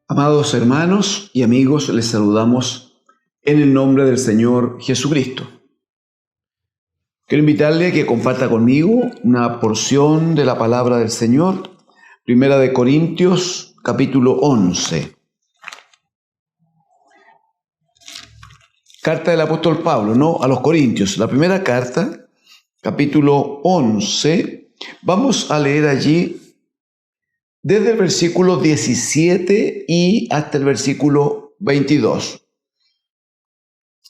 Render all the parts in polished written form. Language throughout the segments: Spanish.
Amados hermanos y amigos, les saludamos en el nombre del Señor Jesucristo. Quiero invitarle a que comparta conmigo una porción de la palabra del Señor, Primera de Corintios, capítulo 11. Carta del apóstol Pablo, ¿no? A los Corintios, la primera carta, capítulo 11. Vamos a leer allí desde el versículo 17 y hasta el versículo 22.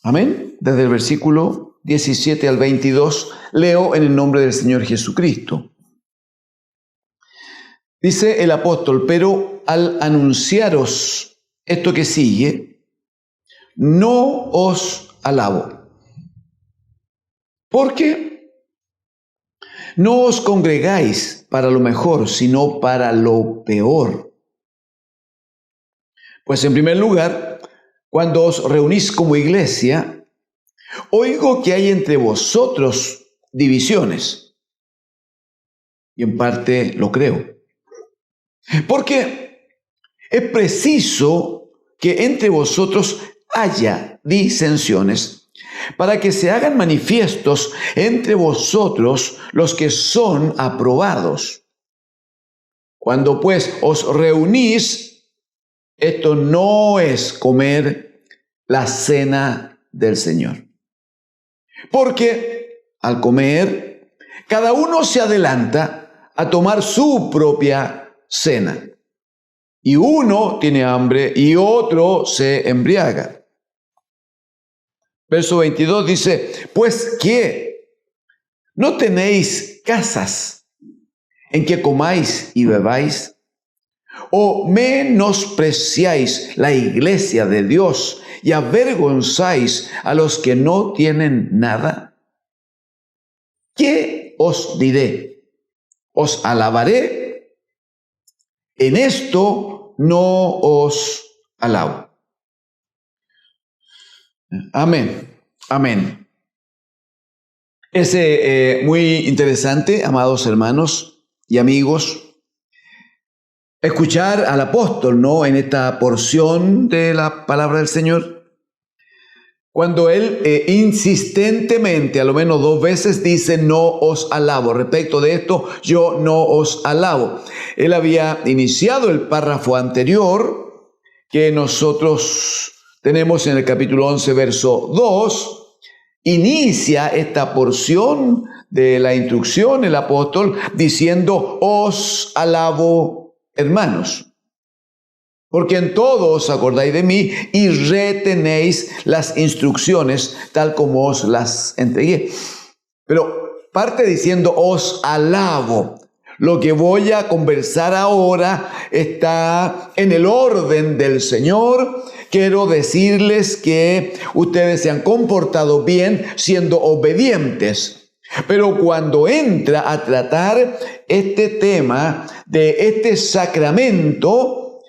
Amén. Desde el versículo 17 al 22 leo en el nombre del Señor Jesucristo. Dice el apóstol: pero al anunciaros esto que sigue, no os alabo. Porque no os congregáis para lo mejor, sino para lo peor. Pues en primer lugar, cuando os reunís como iglesia, oigo que hay entre vosotros divisiones. Y en parte lo creo. Porque es preciso que entre vosotros haya disensiones, para que se hagan manifiestos entre vosotros los que son aprobados. Cuando pues os reunís, esto no es comer la cena del Señor. Porque al comer, cada uno se adelanta a tomar su propia cena. Y uno tiene hambre y otro se embriaga. Verso 22 dice: pues ¿qué? ¿No tenéis casas en que comáis y bebáis? ¿O menospreciáis la iglesia de Dios y avergonzáis a los que no tienen nada? ¿Qué os diré? ¿Os alabaré? En esto no os alabo. Amén, amén. Es muy interesante, amados hermanos y amigos, escuchar al apóstol, ¿no?, en esta porción de la palabra del Señor, cuando él insistentemente, a lo menos 2 veces, dice: no os alabo. Respecto de esto, yo no os alabo. Él había iniciado el párrafo anterior que nosotros tenemos en el capítulo 11, verso 2, inicia esta porción de la instrucción el apóstol diciendo: os alabo, hermanos, porque en todo os acordáis de mí y retenéis las instrucciones tal como os las entregué. Pero parte diciendo: os alabo. Lo que voy a conversar ahora está en el orden del Señor. Quiero decirles que ustedes se han comportado bien siendo obedientes. Pero cuando entra a tratar este tema de este sacramento,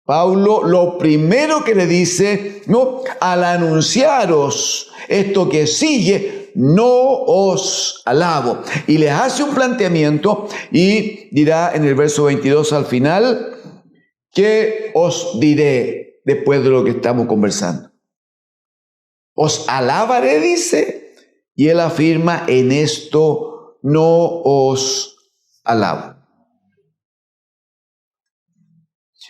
Pablo lo primero que le dice, no, al anunciaros esto que sigue, no os alabo. Y les hace un planteamiento y dirá en el verso 22 al final: ¿qué os diré después de lo que estamos conversando? Os alabaré, dice, y él afirma: en esto no os alabo.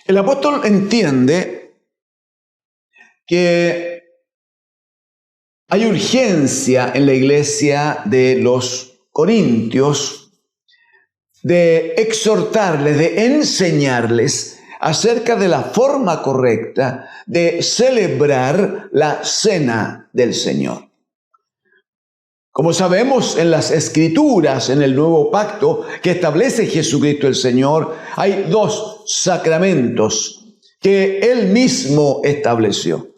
El apóstol entiende que hay urgencia en la iglesia de los Corintios de exhortarles, de enseñarles acerca de la forma correcta de celebrar la cena del Señor. Como sabemos en las Escrituras, en el Nuevo Pacto que establece Jesucristo el Señor, hay 2 sacramentos que Él mismo estableció.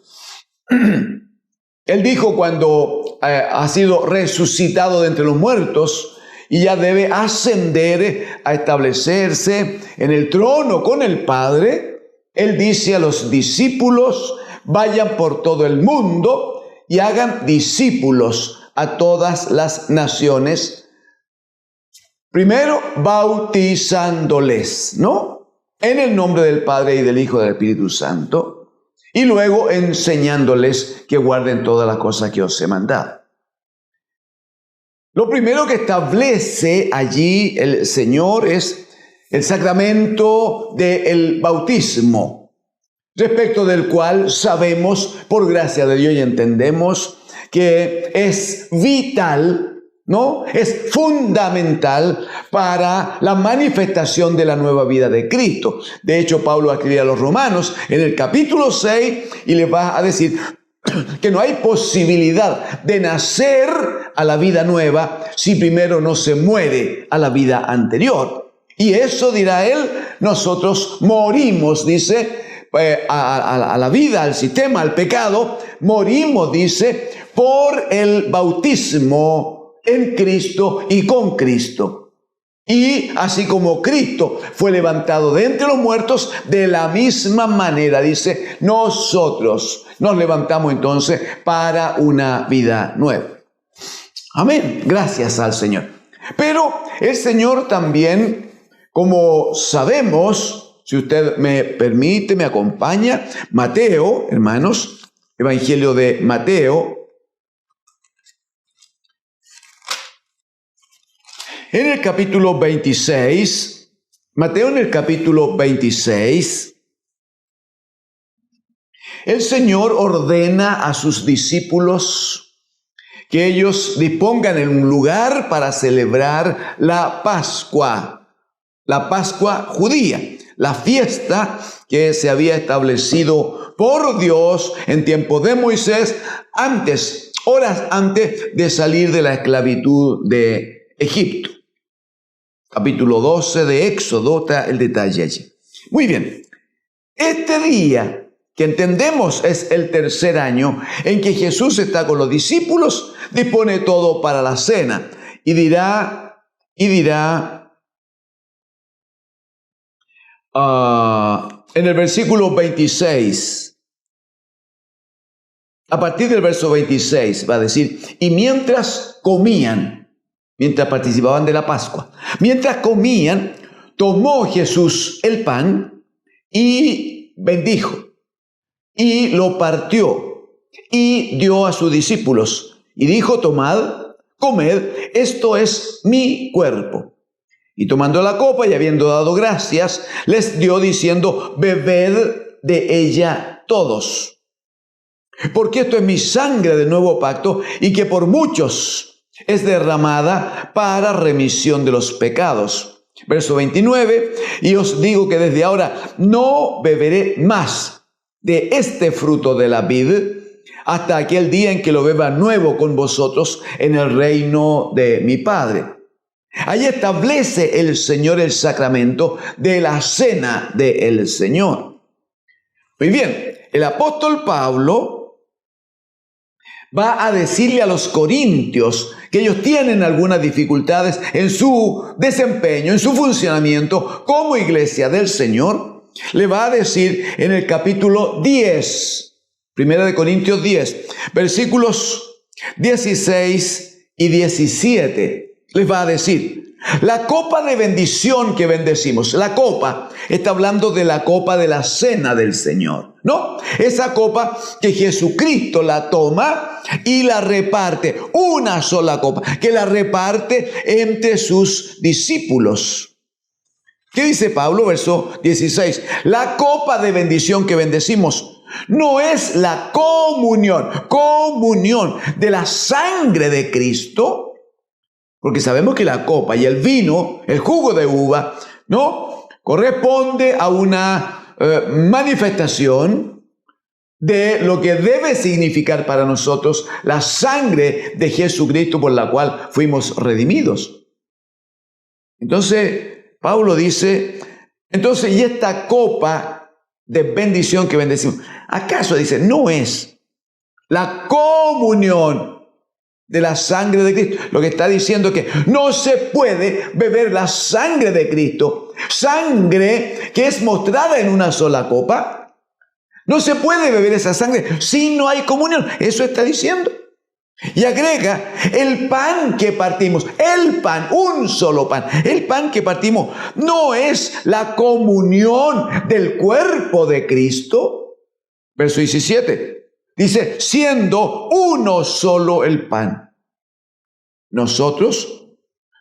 Él dijo cuando ha sido resucitado de entre los muertos y ya debe ascender a establecerse en el trono con el Padre, Él dice a los discípulos: vayan por todo el mundo y hagan discípulos a todas las naciones, primero bautizándoles, ¿no?, en el nombre del Padre y del Hijo y del Espíritu Santo, y luego enseñándoles que guarden todas las cosas que os he mandado. Lo primero que establece allí el Señor es el sacramento del bautismo, respecto del cual sabemos, por gracia de Dios, y entendemos que es vital, ¿no? Es fundamental para la manifestación de la nueva vida de Cristo. De hecho, Pablo escribe a los romanos en el capítulo 6 y les va a decir que no hay posibilidad de nacer a la vida nueva si primero no se muere a la vida anterior. Y eso, dirá él, nosotros morimos, dice, a la vida, al sistema, al pecado, morimos, dice, por el bautismo en Cristo y con Cristo. Y así como Cristo fue levantado de entre los muertos, de la misma manera, dice, nosotros nos levantamos entonces para una vida nueva. Amén. Gracias al Señor. Pero el Señor también, como sabemos, si usted me permite, me acompaña, Mateo, hermanos, Evangelio de Mateo, en el capítulo 26, Mateo en el capítulo 26, el Señor ordena a sus discípulos que ellos dispongan en un lugar para celebrar la Pascua judía, la fiesta que se había establecido por Dios en tiempo de Moisés, horas antes de salir de la esclavitud de Egipto. Capítulo 12 de Éxodo, está el detalle allí. Muy bien, este día que entendemos es el tercer año en que Jesús está con los discípulos, dispone todo para la cena y dirá, en el versículo 26, a partir del verso 26 va a decir, y mientras participaban de la Pascua, mientras comían, tomó Jesús el pan y bendijo, y lo partió, y dio a sus discípulos, y dijo, tomad, comed, esto es mi cuerpo. Y tomando la copa y habiendo dado gracias, les dio diciendo, bebed de ella todos, porque esto es mi sangre del nuevo pacto, y que por muchos es derramada para remisión de los pecados. Verso 29, y os digo que desde ahora no beberé más de este fruto de la vid hasta aquel día en que lo beba nuevo con vosotros en el reino de mi Padre. Ahí establece el Señor el sacramento de la cena del Señor. Muy bien, el apóstol Pablo va a decirle a los corintios que ellos tienen algunas dificultades en su desempeño, en su funcionamiento como iglesia del Señor. Le va a decir en el capítulo 10, 1 Corintios 10, versículos 16 y 17, les va a decir, la copa de bendición que bendecimos, la copa, está hablando de la copa de la cena del Señor, ¿no? Esa copa que Jesucristo la toma y la reparte, una sola copa, que la reparte entre sus discípulos. ¿Qué dice Pablo? Verso 16, la copa de bendición que bendecimos no es la comunión de la sangre de Cristo, porque sabemos que la copa y el vino, el jugo de uva, ¿no?, corresponde a una manifestación de lo que debe significar para nosotros la sangre de Jesucristo por la cual fuimos redimidos. Entonces, Pablo dice, y esta copa de bendición que bendecimos, ¿acaso, dice, no es la comunión de la sangre de Cristo? Lo que está diciendo es que no se puede beber la sangre de Cristo, sangre que es mostrada en una sola copa. No se puede beber esa sangre si no hay comunión. Eso está diciendo. Y agrega, el pan que partimos, el pan, un solo pan, el pan que partimos no es la comunión del cuerpo de Cristo. Verso 17, dice, siendo uno solo el pan. Nosotros,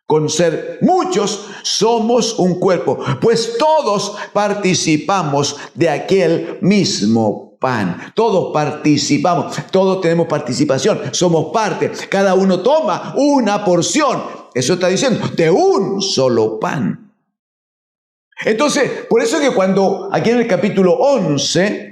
con ser muchos, somos un cuerpo, pues todos participamos de aquel mismo pan. Todos participamos, todos tenemos participación, somos parte. Cada uno toma una porción. Eso está diciendo, de un solo pan. Entonces, por eso que cuando aquí en el capítulo 11...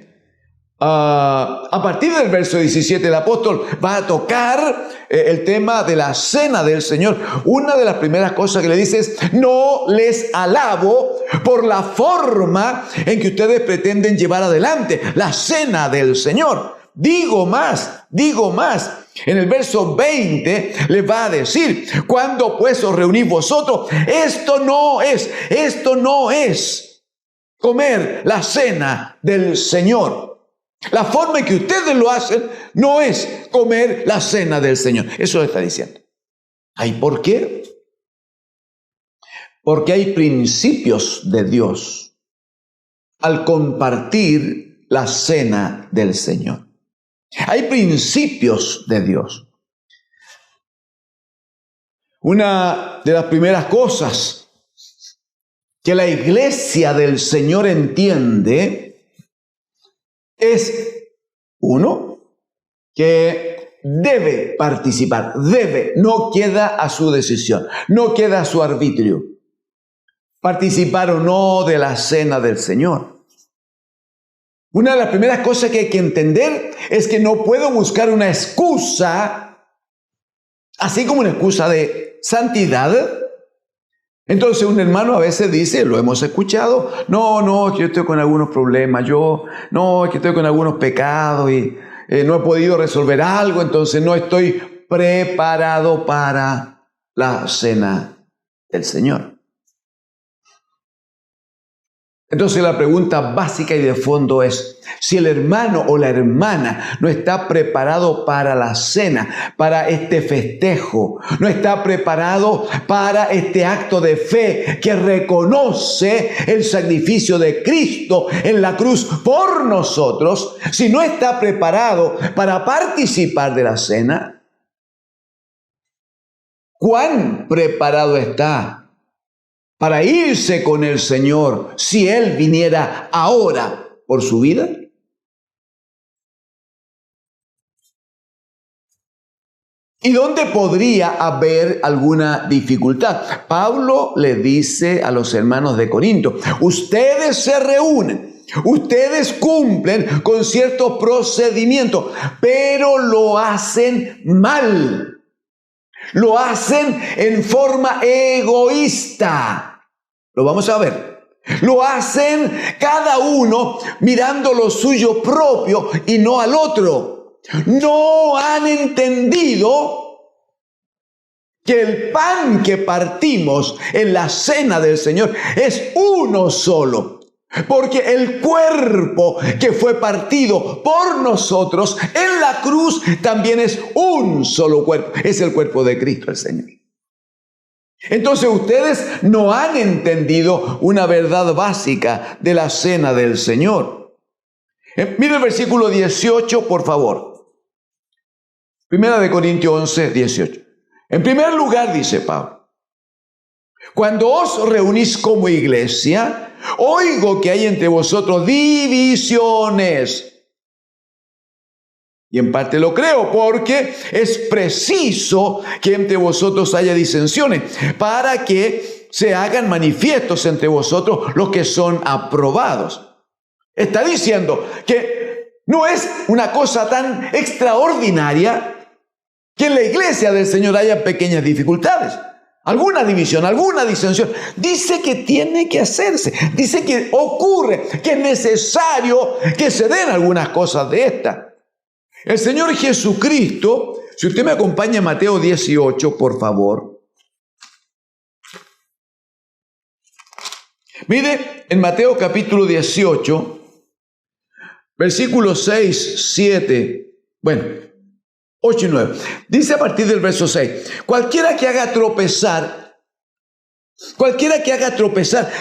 a partir del verso 17, el apóstol va a tocar el tema de la cena del Señor. Una de las primeras cosas que le dice es, no les alabo por la forma en que ustedes pretenden llevar adelante la cena del Señor. Digo más. En el verso 20 les va a decir, cuando pues os reunís vosotros, esto no es comer la cena del Señor. La forma en que ustedes lo hacen no es comer la cena del Señor. Eso lo está diciendo. ¿Ay, por qué? Porque hay principios de Dios al compartir la cena del Señor. Hay principios de Dios. Una de las primeras cosas que la iglesia del Señor entiende es, uno, que debe participar, no queda a su decisión, no queda a su arbitrio, participar o no de la cena del Señor. Una de las primeras cosas que hay que entender es que no puedo buscar una excusa, así como una excusa de santidad. Entonces un hermano a veces dice, lo hemos escuchado, no, es que yo estoy con algunos problemas, es que estoy con algunos pecados y no he podido resolver algo, entonces no estoy preparado para la cena del Señor. Entonces la pregunta básica y de fondo es, si el hermano o la hermana no está preparado para la cena, para este festejo, no está preparado para este acto de fe que reconoce el sacrificio de Cristo en la cruz por nosotros, si no está preparado para participar de la cena, ¿cuán preparado está para irse con el Señor si Él viniera ahora por su vida? ¿Y dónde podría haber alguna dificultad? Pablo le dice a los hermanos de Corinto, ustedes se reúnen, ustedes cumplen con ciertos procedimientos, pero lo hacen mal. Lo hacen en forma egoísta. Lo vamos a ver. Lo hacen cada uno mirando lo suyo propio y no al otro. No han entendido que el pan que partimos en la cena del Señor es uno solo. Porque el cuerpo que fue partido por nosotros en la cruz también es un solo cuerpo. Es el cuerpo de Cristo el Señor. Entonces ustedes no han entendido una verdad básica de la cena del Señor. Mire el versículo 18, por favor. Primera de Corintios 11, 18. En primer lugar, dice Pablo, cuando os reunís como iglesia, oigo que hay entre vosotros divisiones. Y en parte lo creo, porque es preciso que entre vosotros haya disensiones para que se hagan manifiestos entre vosotros los que son aprobados. Está diciendo que no es una cosa tan extraordinaria que en la iglesia del Señor haya pequeñas dificultades. Alguna división, alguna disensión. Dice que tiene que hacerse. Dice que ocurre, que es necesario que se den algunas cosas de estas. El Señor Jesucristo, si usted me acompaña a Mateo 18, por favor. Mire, en Mateo capítulo 18, versículos 6, 7. Bueno, 8 y 9. Dice a partir del verso 6, cualquiera que haga tropezar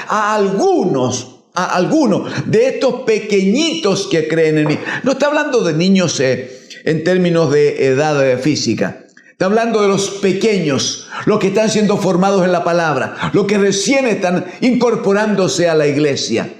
a alguno de estos pequeñitos que creen en mí. No está hablando de niños en términos de edad física. Está hablando de los pequeños, los que están siendo formados en la palabra, los que recién están incorporándose a la iglesia,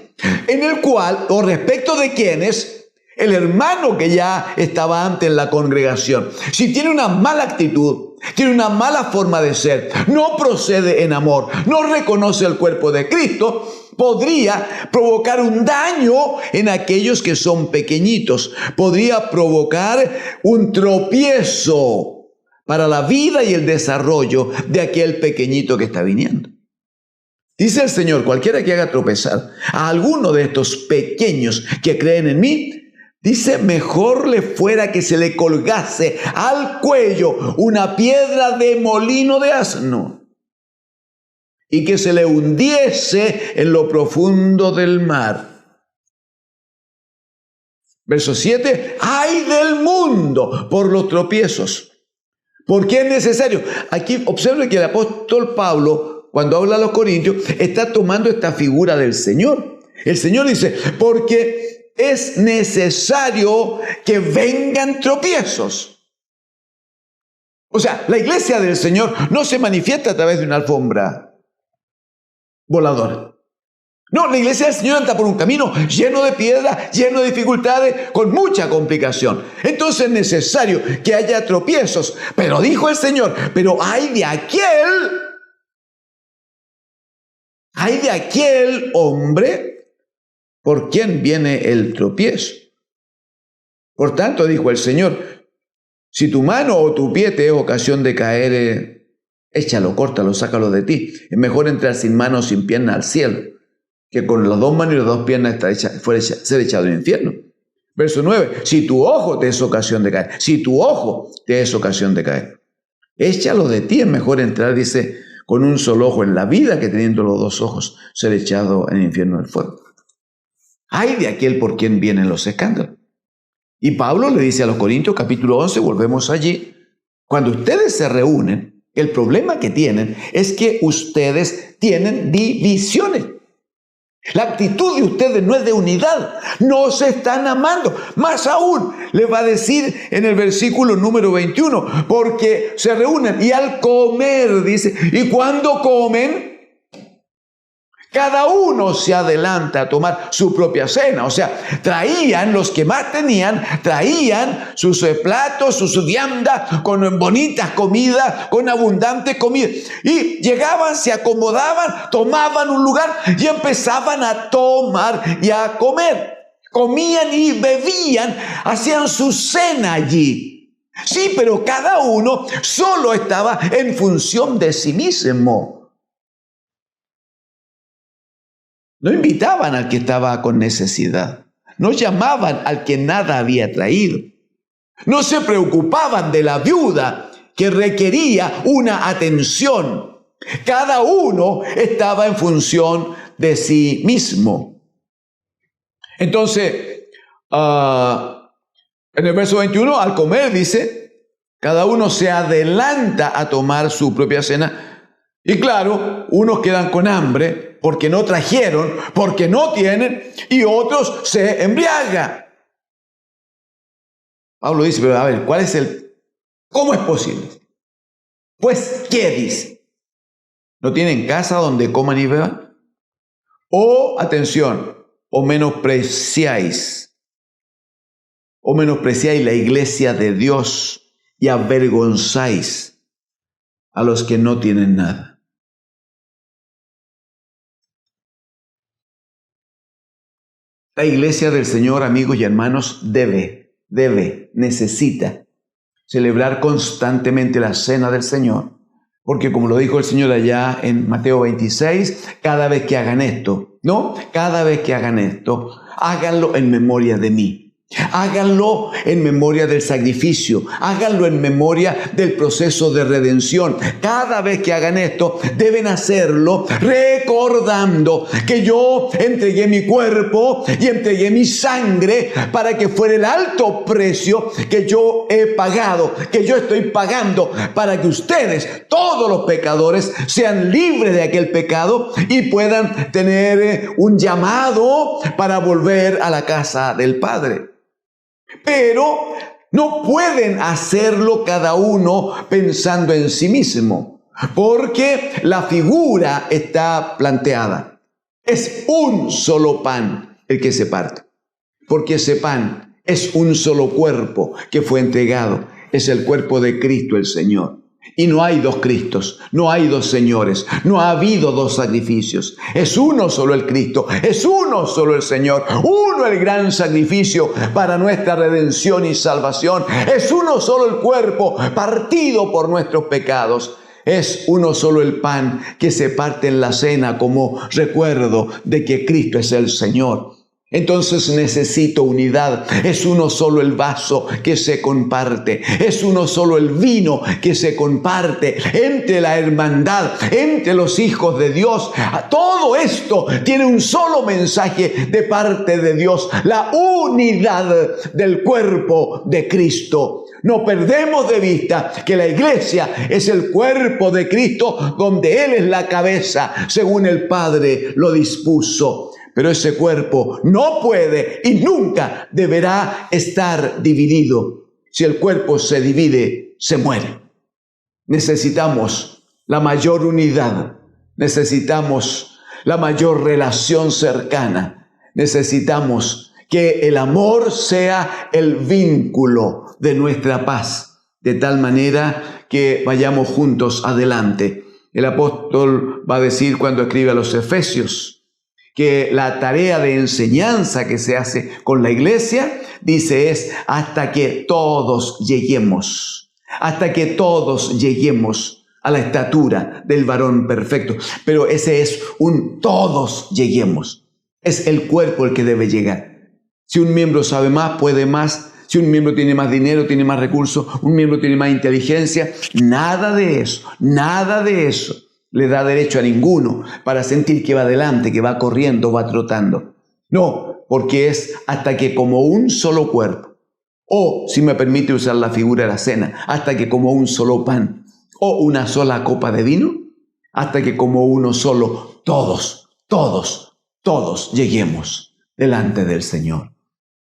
en el cual, o respecto de quienes, el hermano que ya estaba antes en la congregación, si tiene una mala actitud, tiene una mala forma de ser, no procede en amor, no reconoce el cuerpo de Cristo, podría provocar un daño en aquellos que son pequeñitos, podría provocar un tropiezo para la vida y el desarrollo de aquel pequeñito que está viniendo. Dice el Señor, cualquiera que haga tropezar a alguno de estos pequeños que creen en mí, dice, mejor le fuera que se le colgase al cuello una piedra de molino de asno y que se le hundiese en lo profundo del mar. Verso 7, ¡ay del mundo por los tropiezos! Porque es necesario. Aquí observe que el apóstol Pablo, cuando habla a los corintios, está tomando esta figura del Señor. El Señor dice, porque es necesario que vengan tropiezos. O sea, la iglesia del Señor no se manifiesta a través de una alfombra voladora. No, la iglesia del Señor anda por un camino lleno de piedras, lleno de dificultades, con mucha complicación. Entonces es necesario que haya tropiezos. Pero dijo el Señor, pero hay de aquel hombre por quien viene el tropiezo. Por tanto, dijo el Señor, si tu mano o tu pie te es ocasión de caer, échalo, córtalo, sácalo de ti. Es mejor entrar sin manos, sin piernas al cielo, que con las dos manos y las dos piernas ser echado en el infierno. Verso 9, si tu ojo te es ocasión de caer, échalo de ti, es mejor entrar, dice, con un solo ojo en la vida que teniendo los dos ojos ser echado en el infierno del fuego. Ay de aquel por quien vienen los escándalos. Y Pablo le dice a los Corintios, capítulo 11, volvemos allí, cuando ustedes se reúnen, el problema que tienen es que ustedes tienen divisiones. La actitud de ustedes no es de unidad, no se están amando. Más aún, les va a decir en el versículo número 21, porque se reúnen y al comer, dice, y cuando comen, cada uno se adelanta a tomar su propia cena. O sea, traían, los que más tenían, traían sus platos, sus viandas, con bonitas comidas, con abundante comida. Y llegaban, se acomodaban, tomaban un lugar y empezaban a tomar y a comer. Comían y bebían, hacían su cena allí. Sí, pero cada uno solo estaba en función de sí mismo. No invitaban al que estaba con necesidad. No llamaban al que nada había traído. No se preocupaban de la viuda que requería una atención. Cada uno estaba en función de sí mismo. Entonces, en el verso 21, al comer, dice, cada uno se adelanta a tomar su propia cena. Y claro, unos quedan con hambre porque no trajeron, porque no tienen, y otros se embriagan. Pablo dice, pero a ver, ¿cómo es posible? Pues, ¿qué dice? ¿No tienen casa donde coman y beban? O, atención, o menospreciáis la iglesia de Dios y avergonzáis a los que no tienen nada. La iglesia del Señor, amigos y hermanos, necesita celebrar constantemente la cena del Señor. Porque como lo dijo el Señor allá en Mateo 26, cada vez que hagan esto, háganlo en memoria de mí. Háganlo en memoria del sacrificio. Háganlo en memoria del proceso de redención. Cada vez que hagan esto, deben hacerlo recordando que yo entregué mi cuerpo y entregué mi sangre para que fuera el alto precio que yo he pagado, que yo estoy pagando, para que ustedes, todos los pecadores, sean libres de aquel pecado y puedan tener un llamado para volver a la casa del Padre. Pero no pueden hacerlo cada uno pensando en sí mismo, porque la figura está planteada. Es un solo pan el que se parte, porque ese pan es un solo cuerpo que fue entregado. Es el cuerpo de Cristo el Señor. Y no hay dos Cristos, no hay dos señores, no ha habido dos sacrificios. Es uno solo el Cristo, es uno solo el Señor, uno el gran sacrificio para nuestra redención y salvación. Es uno solo el cuerpo partido por nuestros pecados. Es uno solo el pan que se parte en la cena como recuerdo de que Cristo es el Señor. Entonces necesito unidad. Es uno solo el vaso que se comparte. Es uno solo el vino que se comparte entre la hermandad, entre los hijos de Dios. Todo esto tiene un solo mensaje de parte de Dios: la unidad del cuerpo de Cristo. No perdemos de vista que la iglesia es el cuerpo de Cristo, donde Él es la cabeza, según el Padre lo dispuso. Pero ese cuerpo no puede y nunca deberá estar dividido. Si el cuerpo se divide, se muere. Necesitamos la mayor unidad. Necesitamos la mayor relación cercana. Necesitamos que el amor sea el vínculo de nuestra paz, de tal manera que vayamos juntos adelante. El apóstol va a decir cuando escribe a los Efesios que la tarea de enseñanza que se hace con la iglesia, dice, es hasta que todos lleguemos a la estatura del varón perfecto. Pero ese es un todos lleguemos. Es el cuerpo el que debe llegar. Si un miembro sabe más, puede más. Si un miembro tiene más dinero, tiene más recursos, un miembro tiene más inteligencia, nada de eso le da derecho a ninguno para sentir que va adelante, que va corriendo, va trotando. No, porque es hasta que como un solo cuerpo, o si me permite usar la figura de la cena, hasta que como un solo pan, o una sola copa de vino, hasta que como uno solo, todos lleguemos delante del Señor.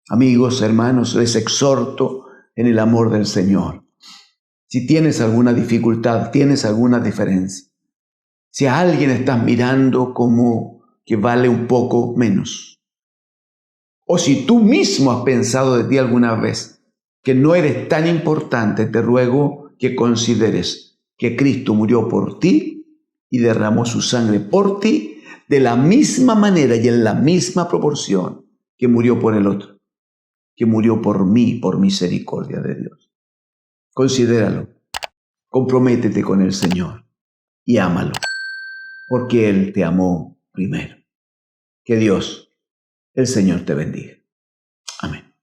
Amigos, hermanos, les exhorto en el amor del Señor. Si tienes alguna dificultad, tienes alguna diferencia, si a alguien estás mirando como que vale un poco menos, o si tú mismo has pensado de ti alguna vez que no eres tan importante, te ruego que consideres que Cristo murió por ti y derramó su sangre por ti de la misma manera y en la misma proporción que murió por el otro, que murió por mí, por misericordia de Dios. Considéralo, comprométete con el Señor y ámalo, porque Él te amó primero. Que Dios, el Señor, te bendiga. Amén.